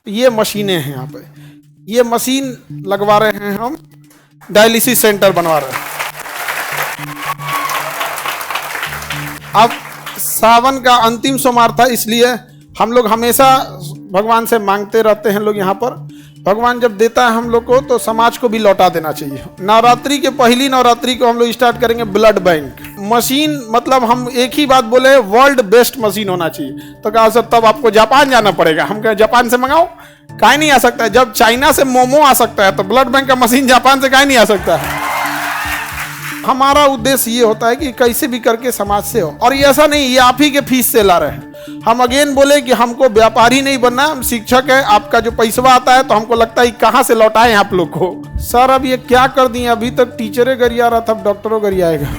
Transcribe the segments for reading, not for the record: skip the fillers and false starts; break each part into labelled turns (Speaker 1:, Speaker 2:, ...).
Speaker 1: ये मशीनें हैं यहाँ पे, ये मशीन लगवा रहे हैं हम, डायलिसिस सेंटर बनवा रहे हैं। अब सावन का अंतिम सोमवार था, इसलिए हम लोग हमेशा भगवान से मांगते रहते हैं लोग यहाँ पर। भगवान जब देता है हम लोग को तो समाज को भी लौटा देना चाहिए। नवरात्रि के पहली नवरात्रि को हम लोग स्टार्ट करेंगे ब्लड बैंक मशीन, मतलब हम एक ही बात बोले, वर्ल्ड बेस्ट मशीन होना चाहिए। तो कहा सर तब आपको जापान जाना पड़ेगा। हम कहे जापान से मंगाओ, काहे नहीं आ सकता है? जब चाइना से मोमो आ सकता है तो ब्लड बैंक का मशीन जापान से काहे नहीं आ सकता है? हमारा उद्देश्य ये होता है कि कैसे भी करके समाज से हो, और ये ऐसा नहीं ये आप ही के फीस से ला रहे हैं। हम अगेन बोले कि हमको व्यापारी नहीं बनना, हम शिक्षक है। आपका जो पैसा आता है तो हमको लगता है कहाँ से लौटाएं आप लोग को। सर अब ये क्या कर दिए, अभी तक टीचरे गरिया रहा था, अब डॉक्टरों गरियाएगा।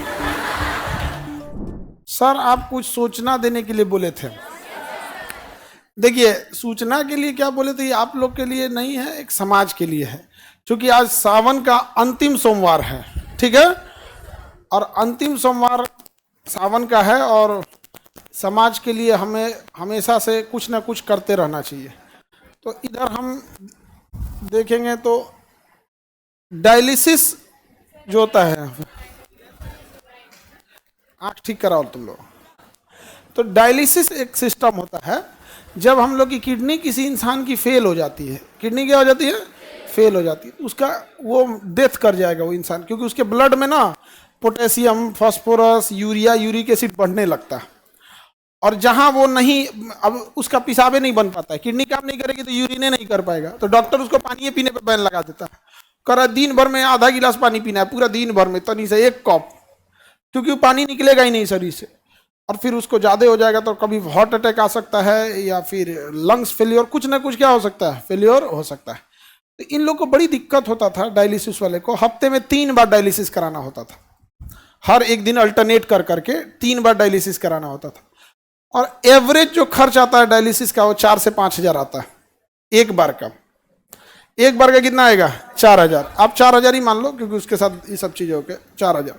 Speaker 1: सर आप कुछ सूचना देने के लिए बोले थे। देखिए सूचना के लिए क्या बोले थे, ये आप लोग के लिए नहीं है, एक समाज के लिए है। क्योंकि आज सावन का अंतिम सोमवार है, ठीक है, और अंतिम सोमवार सावन का है, और समाज के लिए हमें हमेशा से कुछ ना कुछ करते रहना चाहिए। तो इधर हम देखेंगे तो डायलिसिस जो होता है, आँख ठीक कराओ तुम लोग। तो डायलिसिस एक सिस्टम होता है, जब हम लोग की किडनी किसी इंसान की फेल हो जाती है, किडनी क्या हो जाती है, फेल हो जाती है, उसका वो डेथ कर जाएगा वो इंसान, क्योंकि उसके ब्लड में ना potassium, phosphorus, urea, uric acid बढ़ने लगता है। और जहां वो नहीं, अब उसका पेशाबे नहीं बन पाता है, किडनी काम नहीं करेगी तो यूरिने नहीं कर पाएगा, तो डॉक्टर उसको पानी पीने पे बैन लगा देता है। कर दिन भर में आधा गिलास पानी पीना है, पूरा दिन भर में तनी से एक कप, क्योंकि वो पानी निकलेगा ही नहीं शरीर से। और फिर उसको ज़्यादा हो जाएगा तो कभी हार्ट अटैक आ सकता है, या फिर लंग्स फेलियर, कुछ ना कुछ क्या हो सकता है, फेलियर हो सकता है। तो इन लोग को बड़ी दिक्कत होता था, डायलिसिस वाले को हफ्ते में 3 बार डायलिसिस कराना होता था। हर एक दिन अल्टरनेट कर करके 3 बार डायलिसिस कराना होता था। और एवरेज जो खर्च आता है डायलिसिस का वो 4 से 5 हज़ार आता है एक बार का। एक बार का कितना आएगा, 4 हज़ार। आप 4 हज़ार ही मान लो, क्योंकि उसके साथ ये सब चीज़ें होके 4 हज़ार।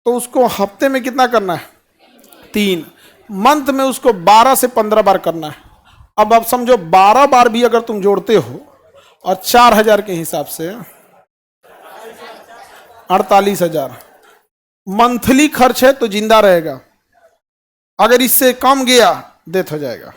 Speaker 1: तो उसको हफ्ते में कितना करना है, 3। मंथ में उसको 12 से 15 बार करना है। अब आप समझो 12 बार भी अगर तुम जोड़ते हो और 4 हज़ार के हिसाब से 48 हज़ार मंथली खर्च है, तो जिंदा रहेगा। अगर इससे कम गया डेथ हो जाएगा।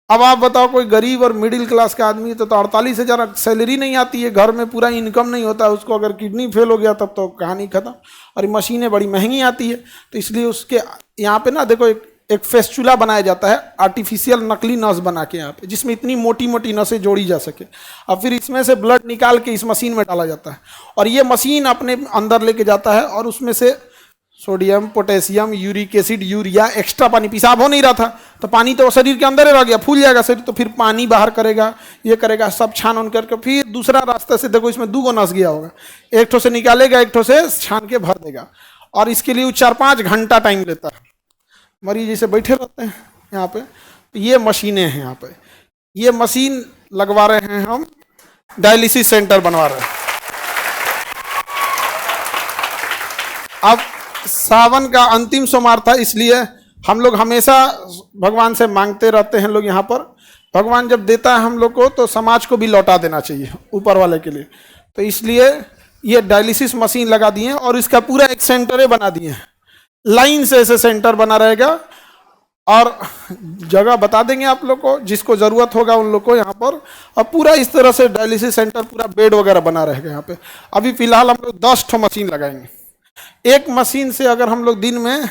Speaker 1: अब आप बताओ कोई गरीब और मिडिल क्लास का आदमी तो 48 हज़ार सैलरी नहीं आती है, घर में पूरा इनकम नहीं होता है उसको, अगर किडनी फेल हो गया तब तो कहानी खत्म। और मशीनें बड़ी महंगी आती है, तो इसलिए उसके यहाँ पे ना देखो एक फेस्चुला बनाया जाता है, आर्टिफिशियल नकली नस बना के यहाँ पे, जिसमें इतनी मोटी मोटी नसें जोड़ी जा सके। अब फिर इसमें से ब्लड निकाल के इस मशीन में डाला जाता है, और ये मशीन अपने अंदर लेके जाता है, और उसमें से sodium, potassium, uric acid, urea, extra पानी, पेशाब हो नहीं रहा था तो पानी तो शरीर के अंदर ही रह गया, फूल जाएगा शरीर, तो फिर पानी बाहर करेगा, ये करेगा, सब छान उन करके फिर दूसरा रास्ते से, देखो इसमें 2 नस गया होगा, एक ठो से निकालेगा, एक ठो से छान के भर देगा। और इसके लिए 4-5 घंटा टाइम लेता है। मरीज जैसे बैठे रहते हैं यहाँ पे, तो ये मशीनें हैं यहाँ पे, ये मशीन लगवा रहे हैं हम, डायलिसिस सेंटर बनवा रहे हैं। अब सावन का अंतिम सोमवार था, इसलिए हम लोग हमेशा भगवान से मांगते रहते हैं लोग यहाँ पर। भगवान जब देता है हम लोग को तो समाज को भी लौटा देना चाहिए ऊपर वाले के लिए। तो इसलिए ये डायलिसिस मशीन लगा दिए हैं, और इसका पूरा एक सेंटर बना दिए हैं, लाइन से ऐसे सेंटर बना रहेगा, और जगह बता देंगे आप लोग को, जिसको ज़रूरत होगा उन लोग को यहाँ पर। और पूरा इस तरह से डायलिसिस सेंटर, पूरा बेड वगैरह बना रहेगा यहाँ पे। अभी फिलहाल हम लोग 10 ठो मशीन लगाएंगे। एक मशीन से अगर हम लोग दिन में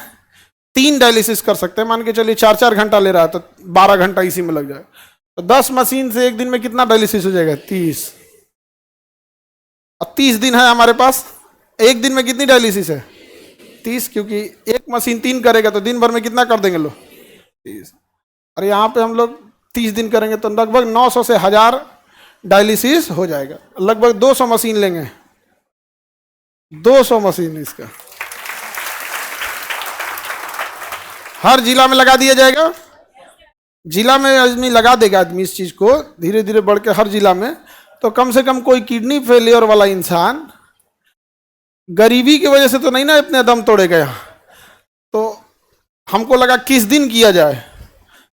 Speaker 1: 3 डायलिसिस कर सकते हैं, मान के चलिए 4-4 घंटा ले रहा है तो 12 घंटा इसी में लग जाए, तो 10 मशीन से एक दिन में कितना डायलिसिस हो जाएगा, 30। अब 30 दिन है हमारे पास, एक दिन में कितनी डायलिसिस है, 30, क्योंकि एक मशीन 3 करेगा तो दिन भर में कितना कर देंगे लोग, 30। और यहाँ पे हम लोग 30 दिन करेंगे तो लगभग 900 से 1000 डायलिसिस हो जाएगा। लगभग 200 मशीन लेंगे, 200 मशीन इसका हर जिला में लगा दिया जाएगा। जिला में आदमी लगा देगा, आदमी इस चीज को धीरे धीरे बढ़ के हर जिला में, तो कम से कम कोई किडनी फेलियर वाला इंसान गरीबी की वजह से तो नहीं ना इतने दम तोड़ेगा यहाँ। तो हमको लगा किस दिन किया जाए,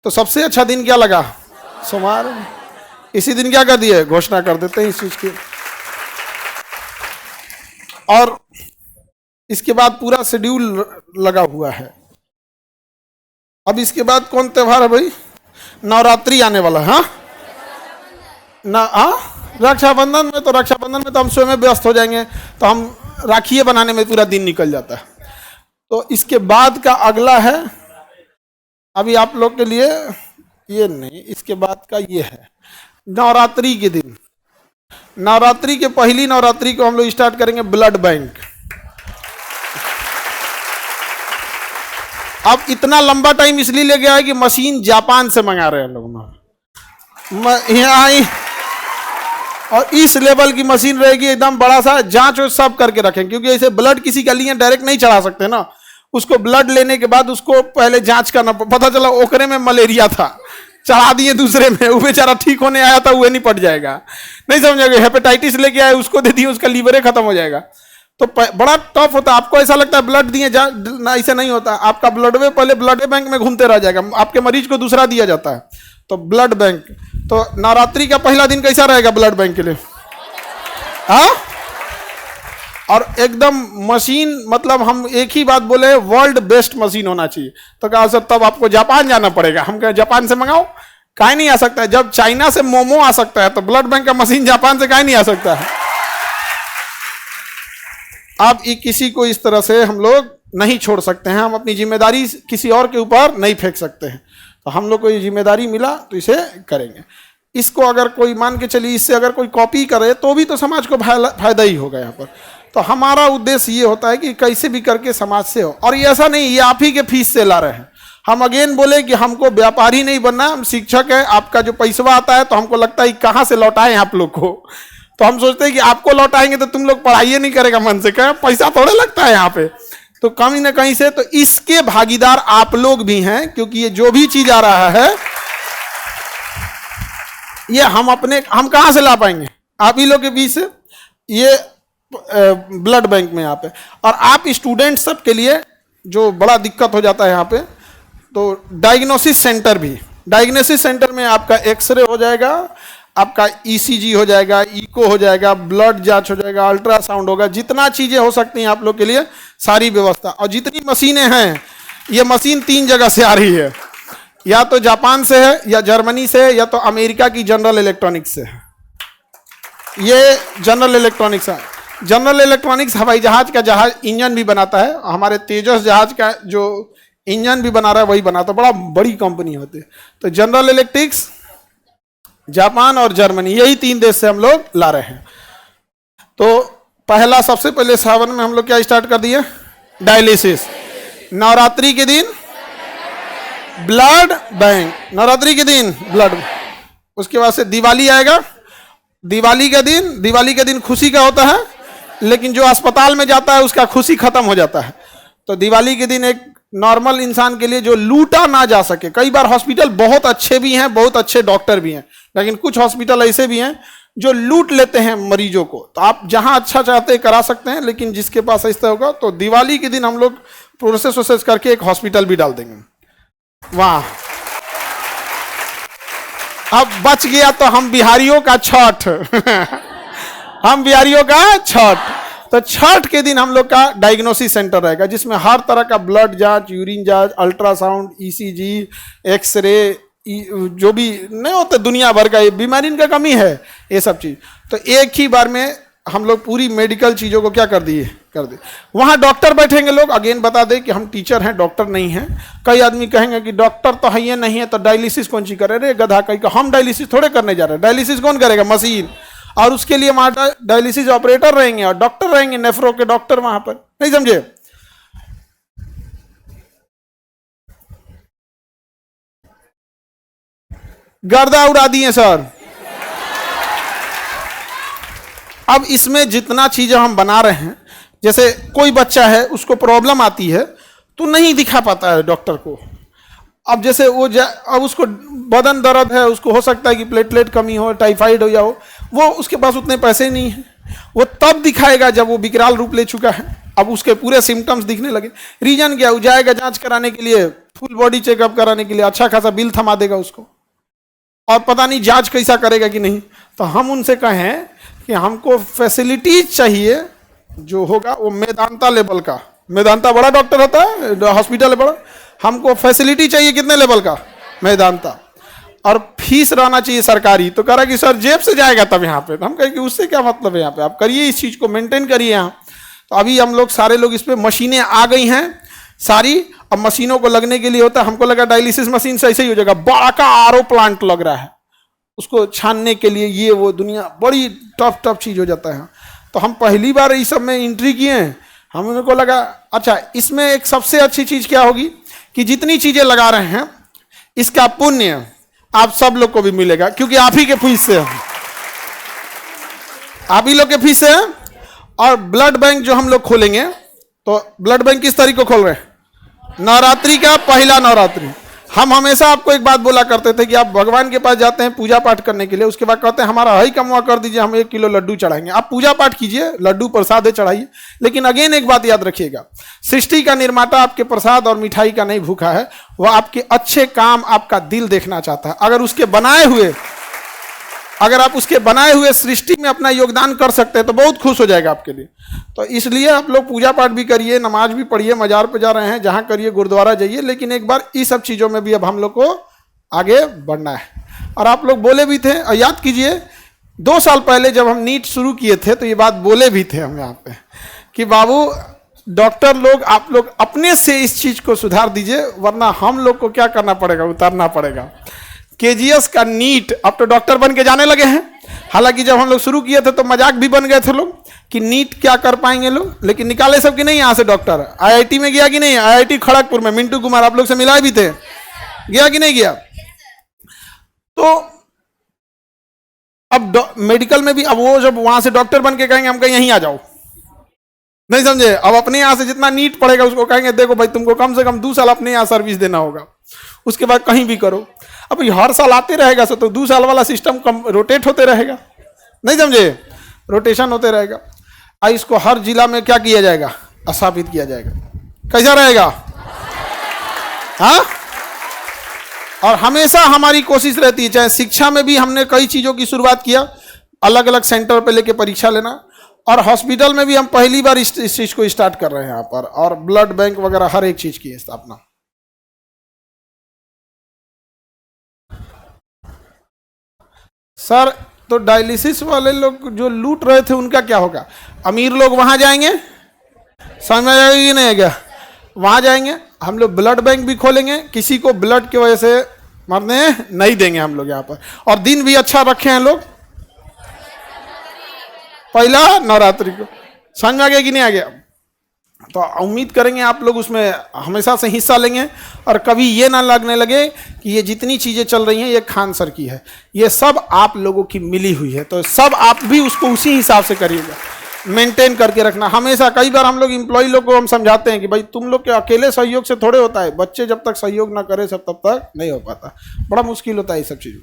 Speaker 1: तो सबसे अच्छा दिन क्या लगा, सोमवार, इसी दिन क्या कर दिए, घोषणा कर देते हैं इस चीज की। और इसके बाद पूरा शेड्यूल लगा हुआ है। अब इसके बाद कौन त्योहार है भाई, नवरात्रि आने वाला है। हाँ ना, हाँ रक्षाबंधन में, तो रक्षाबंधन में तो हम स्वयं व्यस्त हो जाएंगे, तो हम राखिए बनाने में पूरा दिन निकल जाता है। तो इसके बाद का अगला है, अभी आप लोग के लिए ये नहीं, इसके बाद का ये है नवरात्रि के दिन। नवरात्रि के पहली नवरात्रि को हम लोग स्टार्ट करेंगे ब्लड बैंक। अब इतना लंबा टाइम इसलिए ले गया है कि मशीन जापान से मंगा रहे हैं लोग यहाँ, और इस लेवल की मशीन रहेगी, एकदम बड़ा सा जांच सब करके रखें, क्योंकि ऐसे ब्लड किसी का लिए डायरेक्ट नहीं चढ़ा सकते ना, उसको ब्लड लेने के बाद उसको पहले जांच करना, पता चला ओकरे में मलेरिया था, चढ़ा दिए दूसरे में, वो बेचारा ठीक होने आया था, वो निपट जाएगा, नहीं समझोगे। हेपेटाइटिस लेके आए, उसको दे दिए, उसका लीवर खत्म हो जाएगा। तो बड़ा टफ होता है। आपको ऐसा लगता है ब्लड दिए जा, ना, ऐसे नहीं होता। आपका ब्लड वे पहले ब्लड बैंक में घूमते रह जाएगा, आपके मरीज को दूसरा दिया जाता है। तो ब्लड बैंक, तो नवरात्रि का पहला दिन कैसा रहेगा ब्लड बैंक के लिए? हाँ, और एकदम मशीन, मतलब हम एक ही बात बोले, वर्ल्ड बेस्ट मशीन होना चाहिए। तो कहा सर तब आपको जापान जाना पड़ेगा। हम कहे जापान से मंगाओ, काहे नहीं आ सकता है? जब चाइना से मोमो आ सकता है तो ब्लड बैंक का मशीन जापान से काहे नहीं आ सकता है? अब किसी को इस तरह से हम लोग नहीं छोड़ सकते हैं, हम अपनी जिम्मेदारी किसी और के ऊपर नहीं फेंक सकते हैं। तो हम लोग को ये जिम्मेदारी मिला तो इसे करेंगे। इसको अगर कोई मान के चलिए, इससे अगर कोई कॉपी करे तो भी तो समाज को फायदा ही होगा यहाँ पर। तो हमारा उद्देश्य ये होता है कि कैसे भी करके समाज से हो। और ये ऐसा नहीं ये आप ही के फीस से ला रहे हैं। हम अगेन बोले कि हमको व्यापारी नहीं बनना, हम शिक्षक है। आपका जो पैसा आता है तो हमको लगता है कहाँ से लौटाएं आप लोग को। तो हम सोचते हैं कि आपको लौटाएंगे तो तुम लोग पढ़ाई नहीं करेगा मन से, क्या पैसा थोड़े लगता है यहाँ पे, तो कहीं ना कहीं से। तो इसके भागीदार आप लोग भी हैं, क्योंकि ये जो भी चीज आ रहा है ये हम कहां से ला पाएंगे? आप ही लोग के बीच से। ये ब्लड बैंक में यहाँ पे, और आप स्टूडेंट सब के लिए जो बड़ा दिक्कत हो जाता है यहाँ पे, तो डायग्नोसिस सेंटर भी, डायग्नोसिस सेंटर में आपका एक्सरे हो जाएगा, आपका ईसीजी हो जाएगा, इको हो जाएगा, ब्लड जांच हो जाएगा, अल्ट्रासाउंड होगा, जितना चीजें हो सकती हैं आप लोग के लिए सारी व्यवस्था। और जितनी मशीनें हैं, ये मशीन 3 जगह से आ रही है, या तो जापान से है, या जर्मनी से है, या तो अमेरिका की जनरल इलेक्ट्रॉनिक्स से है। ये जनरल इलेक्ट्रॉनिक्स है। जनरल इलेक्ट्रॉनिक्स हवाई जहाज का इंजन भी बनाता है। हमारे तेजस जहाज का जो इंजन भी बना रहा है वही बनाता है, बड़ा बड़ी कंपनी होती है। तो जनरल इलेक्ट्रिक्स, जापान और जर्मनी, यही 3 देश से हम लोग ला रहे हैं। तो पहला, सबसे पहले सावन में हम लोग क्या स्टार्ट कर दिए? डायलिसिस। नवरात्रि के दिन ब्लड बैंक, नवरात्रि के दिन ब्लड। उसके बाद से दिवाली आएगा। दिवाली के दिन खुशी का होता है, लेकिन जो अस्पताल में जाता है उसका खुशी खत्म हो जाता है। तो दिवाली के दिन एक नॉर्मल इंसान के लिए जो लूटा ना जा सके, कई बार हॉस्पिटल बहुत अच्छे भी हैं, बहुत अच्छे डॉक्टर भी हैं, लेकिन कुछ हॉस्पिटल ऐसे भी हैं जो लूट लेते हैं मरीजों को। तो आप जहां अच्छा चाहते हैं करा सकते हैं, लेकिन जिसके पास ऐसा होगा, तो दिवाली के दिन हम लोग प्रोसेस करके एक हॉस्पिटल भी डाल देंगे वहां। अब बच गया तो हम बिहारियों का छठ हम बिहारियों का छठ। तो छठ के दिन हम लोग का डायग्नोसिस सेंटर रहेगा, जिसमें हर तरह का ब्लड जांच, यूरिन जांच, अल्ट्रासाउंड, ईसीजी, एक्सरे, जो भी नहीं होते दुनिया भर का, ये बीमारी इनका कमी है, ये सब चीज। तो एक ही बार में हम लोग पूरी मेडिकल चीजों को क्या कर दिए। वहां डॉक्टर बैठेंगे लोग। अगेन बता दें कि हम टीचर हैं, डॉक्टर नहीं हैं। कई आदमी कहेंगे कि डॉक्टर तो है ये नहीं है तो डायलिसिस कौन सी करे? रे गधा, कहीं का हम डायलिसिस थोड़े करने जा रहे हैं। डायलिसिस कौन करेगा? मशीन। और उसके लिए वहां डायलिसिस ऑपरेटर रहेंगे और डॉक्टर रहेंगे, नेफ्रो के डॉक्टर वहां पर। नहीं समझे? गर्दा उड़ा दिए सर। अब इसमें जितना चीजें हम बना रहे हैं, जैसे कोई बच्चा है उसको प्रॉब्लम आती है तो नहीं दिखा पाता है डॉक्टर को। अब जैसे वो अब उसको बदन दर्द है, उसको हो सकता है कि प्लेटलेट कमी हो, टाइफाइड हो, या हो, वो उसके पास उतने पैसे नहीं है। वो तब दिखाएगा जब वो विकराल रूप ले चुका है, अब उसके पूरे सिम्टम्स दिखने लगे। रीजन क्या? वो जाएगा जांच कराने के लिए, फुल बॉडी चेकअप कराने के लिए, अच्छा खासा बिल थमा देगा उसको। और पता नहीं जांच कैसा करेगा कि नहीं। तो हम उनसे कहें कि हमको फैसिलिटीज चाहिए जो होगा वो मेदांता लेवल का। मेदांता बड़ा डॉक्टर होता है, हॉस्पिटल है बड़ा, हमको फैसिलिटी चाहिए कितने लेवल का, मेदांता। और फीस रहना चाहिए सरकारी। तो कह रहा कि सर जेब से जाएगा तब यहाँ पे। तो हम कहें कि उससे क्या मतलब है, यहाँ पे आप करिए, इस चीज को मेंटेन करिए यहाँ। तो अभी हम लोग सारे लोग इस पे मशीनें आ गई हैं सारी। अब मशीनों को लगने के लिए होता है, हमको लगा डायलिसिस मशीन से ऐसे ही हो जाएगा, बड़ा का आरओ प्लांट लग रहा है उसको छानने के लिए, ये वो दुनिया बड़ी टफ चीज हो जाता है। तो हम पहली बार इस सब में एंट्री किए हैं। हमको लगा अच्छा इसमें एक सबसे अच्छी चीज क्या होगी कि जितनी चीजें लगा रहे हैं इसका पुण्य आप सब लोग को भी मिलेगा, क्योंकि आप ही के फीस से है, आप ही लोग के फीस से है। और ब्लड बैंक जो हम लोग खोलेंगे, तो ब्लड बैंक किस तारीख को खोल रहे हैं, नवरात्रि का पहला नवरात्रि। हम हमेशा आपको एक बात बोला करते थे कि आप भगवान के पास जाते हैं पूजा पाठ करने के लिए, उसके बाद कहते हैं हमारा हई कमवा कर दीजिए, हम 1 किलो लड्डू चढ़ाएंगे। आप पूजा पाठ कीजिए, लड्डू प्रसाद चढ़ाइए, लेकिन अगेन एक बात याद रखिएगा, सृष्टि का निर्माता आपके प्रसाद और मिठाई का नहीं भूखा है, वह आपके अच्छे काम, आपका दिल देखना चाहता है। अगर आप उसके बनाए हुए सृष्टि में अपना योगदान कर सकते हैं तो बहुत खुश हो जाएगा आपके लिए। तो इसलिए आप लोग पूजा पाठ भी करिए, नमाज भी पढ़िए, मजार पे जा रहे हैं जहां करिए, गुरुद्वारा जाइए, लेकिन एक बार इस सब चीज़ों में भी अब हम लोग को आगे बढ़ना है। और आप लोग बोले भी थे, और याद कीजिए 2 साल पहले जब हम नीट शुरू किए थे तो ये बात बोले भी थे हम यहाँ पे कि बाबू डॉक्टर लोग, आप लोग अपने से इस चीज़ को सुधार दीजिए, वरना हम लोग को क्या करना पड़ेगा, उतारना पड़ेगा। केजीएस का नीट अब तो डॉक्टर बन के जाने लगे हैं। हालांकि जब हम लोग शुरू किए थे तो मजाक भी बन गए थे लोग कि नीट क्या कर पाएंगे लोग, लेकिन निकाले सब कि नहीं यहाँ से डॉक्टर। आईआईटी में गया कि नहीं, आईआईटी खड़गपुर में मिंटू कुमार आप लोग से मिलाए भी थे, गया कि नहीं गया। तो अब मेडिकल में भी अब वो जब वहां से डॉक्टर बन के कहेंगे हम कहीं यहीं आ जाओ, नहीं समझे। अब अपने यहाँ से जितना नीट पड़ेगा उसको कहेंगे देखो भाई तुमको कम से कम 2 साल अपने यहाँ सर्विस देना होगा, उसके बाद कहीं भी करो। अब हर साल आते रहेगा तो 2 साल वाला सिस्टम रोटेट होते रहेगा, नहीं समझे, रोटेशन होते रहेगा। इसको हर जिला में क्या किया जाएगा, स्थापित किया जाएगा। कैसा रहेगा, हाँ। और हमेशा हमारी कोशिश रहती है, चाहे शिक्षा में भी हमने कई चीजों की शुरुआत किया, अलग अलग सेंटर पे लेके परीक्षा लेना, और हॉस्पिटल में भी हम पहली बार इस चीज को स्टार्ट कर रहे हैं यहाँ पर, और ब्लड बैंक वगैरह हर एक चीज की स्थापना। सर तो डायलिसिस वाले लोग जो लूट रहे थे उनका क्या होगा, अमीर लोग वहां जाएंगे, समझ में आएगा कि नहीं आएगा, वहां जाएंगे। हम लोग ब्लड बैंक भी खोलेंगे, किसी को ब्लड की वजह से मरने नहीं देंगे हम लोग यहाँ पर। और दिन भी अच्छा रखे हैं लोग, पहला नवरात्रि को, समझ में आ गया कि नहीं आ गया। तो उम्मीद करेंगे आप लोग उसमें हमेशा से हिस्सा लेंगे, और कभी ये ना लगने लगे कि ये जितनी चीज़ें चल रही हैं ये खान सर की है, ये सब आप लोगों की मिली हुई है। तो सब आप भी उसको उसी हिसाब से करिएगा, मेंटेन करके रखना हमेशा। कई बार हम लोग एम्प्लॉय लोग को हम समझाते हैं कि भाई तुम लोग के अकेले सहयोग से थोड़े होता है, बच्चे जब तक सहयोग ना करे सब तब तक नहीं हो पाता, बड़ा मुश्किल होता है ये सब चीज़।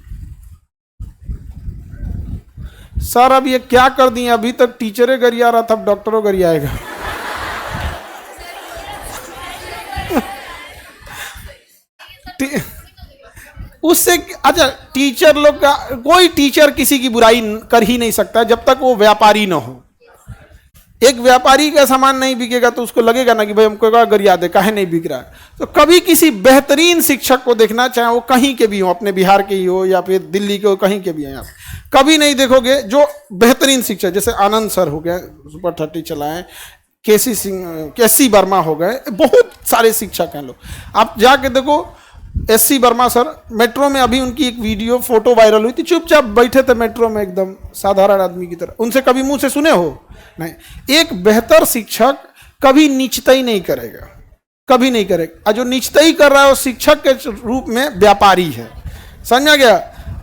Speaker 1: सर अब ये क्या कर दिए, अभी तक टीचरें गरिया रहा था, अब डॉक्टरों गरियाएगा। उससे अच्छा टीचर लोग का, कोई टीचर किसी की बुराई कर ही नहीं सकता जब तक वो व्यापारी ना हो। एक व्यापारी का सामान नहीं बिकेगा तो उसको लगेगा ना कि भाई हमको गरिया दे, काहे नहीं बिक रहा है। तो कभी किसी बेहतरीन शिक्षक को देखना, चाहे वो कहीं के भी हो, अपने बिहार के ही हो या फिर दिल्ली के हो, कहीं के भी हैं, कभी नहीं देखोगे जो बेहतरीन शिक्षक, जैसे आनंद सर हो गए, सुपर 30 चलाएं, केसी वर्मा हो गए, बहुत सारे शिक्षक हैं लोग। आप जाके देखो, एससी वर्मा सर, मेट्रो में अभी उनकी एक वीडियो फोटो वायरल हुई थी, चुपचाप बैठे थे मेट्रो में एकदम साधारण आदमी की तरह। उनसे कभी मुंह से सुने हो नहीं। एक बेहतर शिक्षक कभी नीचताई नहीं करेगा, कभी नहीं करेगा। और जो नीचताई कर रहा है वो शिक्षक के रूप में व्यापारी है, समझा गया।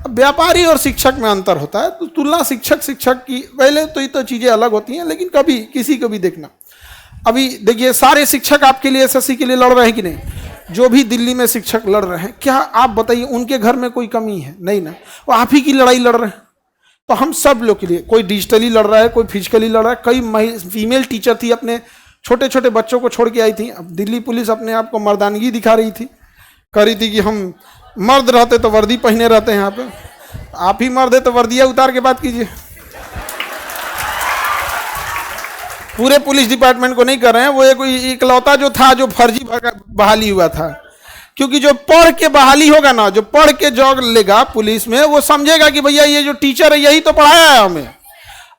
Speaker 1: व्यापारी और शिक्षक में अंतर होता है, तो तुलना शिक्षक की पहले तो ये तो चीजें अलग होती हैं, लेकिन कभी किसी को भी देखना। अभी देखिए सारे शिक्षक आपके लिए एसएससी के लिए लड़ रहे हैं कि नहीं, जो भी दिल्ली में शिक्षक लड़ रहे हैं, क्या आप बताइए उनके घर में कोई कमी है? नहीं ना, वो आप ही की लड़ाई लड़ रहे हैं। तो हम सब लोग के लिए, कोई डिजिटली लड़ रहा है, कोई फिजिकली लड़ रहा है। कई फीमेल टीचर थी, अपने छोटे छोटे बच्चों को छोड़ के आई थी। अब दिल्ली पुलिस अपने आप को मर्दानगी दिखा रही थी, कह रही थी कि हम मर्द रहते तो वर्दी पहने रहते हैं यहाँ पे। आप ही मर्द है तो वर्दिया उतार के बात कीजिए। पूरे पुलिस डिपार्टमेंट को नहीं कर रहे हैं, वो कोई इकलौता जो था जो फर्जी बहाली हुआ था। क्योंकि जो पढ़ के बहाली होगा ना, जो पढ़ के जॉब लेगा पुलिस में, वो समझेगा कि भैया ये जो टीचर है यही तो पढ़ाया है हमें।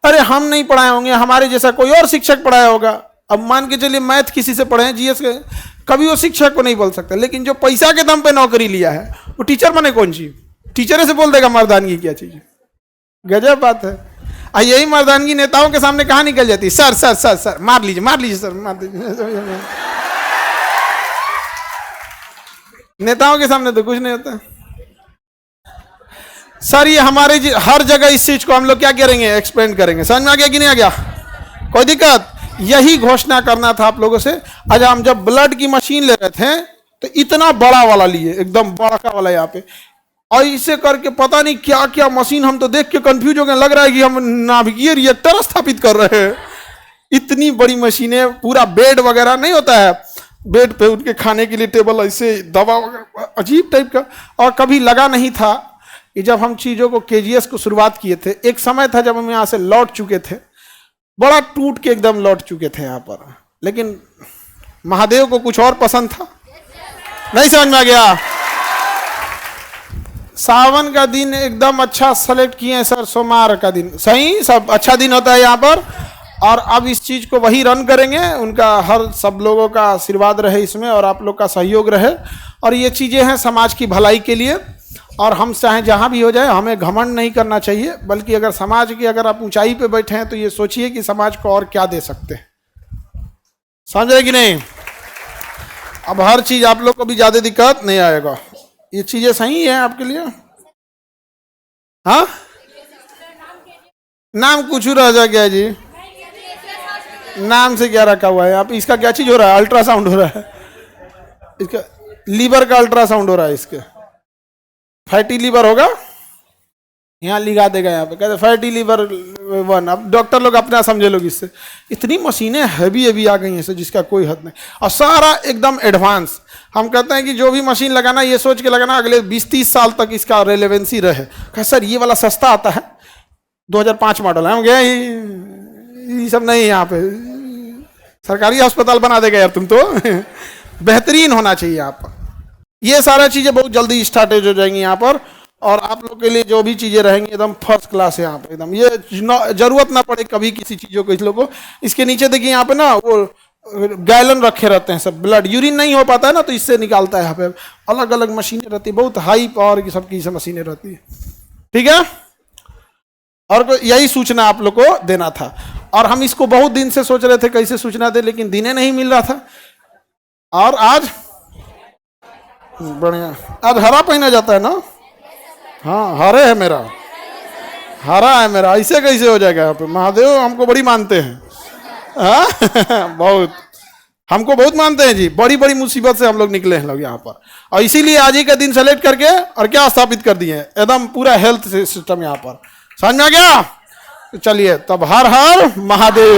Speaker 1: अरे हम नहीं पढ़ाए होंगे, हमारे जैसा कोई और शिक्षक पढ़ाया होगा। अब मान के चलिए मैथ किसी से पढ़े हैं, जीएस के, कभी वो शिक्षक को नहीं बोल सकता। लेकिन जो पैसा के दम पे नौकरी लिया है वो टीचर बने कौन चीज, टीचर से बोल देगा मर्दानगी क्या चीज। गजब बात है। यही मर्दानगी नेताओं के सामने कहाँ निकल जाती है, सर सर सर सर मार लीजिए सर, मार दीजिए। नेताओं के सामने तो कुछ नहीं होता। सर ये हमारे हर जगह इस चीज को हम लोग क्या करेंगे, एक्सपेंड करेंगे। समझ में आ गया कि नहीं आ गया, कोई दिक्कत? यही घोषणा करना था आप लोगों से। आज हम जब ब्लड की मशीन ले रहे थे तो इतना बड़ा वाला लिए, एकदम बड़ा वाला यहाँ पे, और इसे करके पता नहीं क्या क्या मशीन, हम तो देख के कंफ्यूज हो गए, लग रहा है कि हम नाभिकीय रिएक्टर स्थापित कर रहे हैं। इतनी बड़ी मशीनें, पूरा बेड वगैरह नहीं होता है, बेड पे उनके खाने के लिए टेबल, ऐसे दवा वगैरह, अजीब टाइप का। और कभी लगा नहीं था कि जब हम चीज़ों को केजीएस को शुरुआत किए थे, एक समय था जब हम यहाँ से लौट चुके थे, बड़ा टूट के एकदम लौट चुके थे यहाँ पर। लेकिन महादेव को कुछ और पसंद था, नहीं समझ में आ गया। सावन का दिन एकदम अच्छा सेलेक्ट किए हैं सर, सोमवार का दिन सही, सब अच्छा दिन होता है यहाँ पर। और अब इस चीज को वही रन करेंगे, उनका हर सब लोगों का आशीर्वाद रहे इसमें, और आप लोग का सहयोग रहे। और ये चीजें हैं समाज की भलाई के लिए। और हम चाहे जहाँ भी हो जाए, हमें घमंड नहीं करना चाहिए, बल्कि अगर समाज की, अगर आप ऊंचाई पे बैठे हैं तो ये सोचिए कि समाज को और क्या दे सकते हैं। समझ रहे कि नहीं? अब हर चीज आप लोग को भी ज्यादा दिक्कत नहीं आएगा, ये चीजें सही है आपके लिए। हाँ, नाम कुछ रह जा गया जी, नाम से क्या रखा हुआ है आप? इसका क्या चीज हो रहा है? अल्ट्रासाउंड हो रहा है, इसका लीवर का अल्ट्रासाउंड हो रहा है। इसके फैटी लीवर होगा, यहाँ लिखा देगा, यहाँ पे कहते फैटी लीवर 1। अब डॉक्टर लोग अपना समझे लोग इससे। इतनी मशीनें हैवी आ गई हैं सर, जिसका कोई हद नहीं, और सारा एकदम एडवांस। हम कहते हैं कि जो भी मशीन लगाना, ये सोच के लगाना अगले 20-30 साल तक इसका रेलेवेंसी रहे। कहा सर ये वाला सस्ता आता है, 2005 मॉडल है। हम गए ये सब नहीं, यहाँ पे सरकारी अस्पताल बना देगा यार तुम तो। बेहतरीन होना चाहिए यहाँ पर। ये सारा चीजें बहुत जल्दी स्टार्टेज हो जाएंगी यहाँ पर, और आप लोग के लिए जो भी चीजें रहेंगी एकदम फर्स्ट क्लास है यहाँ पे एकदम। ये जरूरत ना पड़े कभी किसी चीजों को इस लोगों को। इसके नीचे देखिए यहाँ पे ना वो गैलन रखे रहते हैं सब, ब्लड यूरिन नहीं हो पाता है ना, तो इससे निकालता है। यहाँ पे अलग अलग मशीनें रहती है, बहुत हाई पावर की सबकी मशीनें रहती है। ठीक है, और यही सूचना आप लोग को देना था। और हम इसको बहुत दिन से सोच रहे थे कैसे सूचना दे, लेकिन दिने नहीं मिल रहा था। और आज बढ़िया, आज हरा पहना जाता है ना। हाँ, हरे है मेरा, हरा है मेरा, ऐसे कैसे हो जाएगा? यहाँ पे महादेव हमको बड़ी मानते हैं। हाँ बहुत, हमको बहुत मानते हैं जी। बड़ी बड़ी मुसीबत से हम लोग निकले हैं लोग यहाँ पर, और इसीलिए आज ही का दिन सेलेक्ट करके और क्या स्थापित कर दिए हैं, एकदम पूरा हेल्थ सिस्टम यहाँ पर। समझ में आ गया? तो चलिए तब, हर हर महादेव।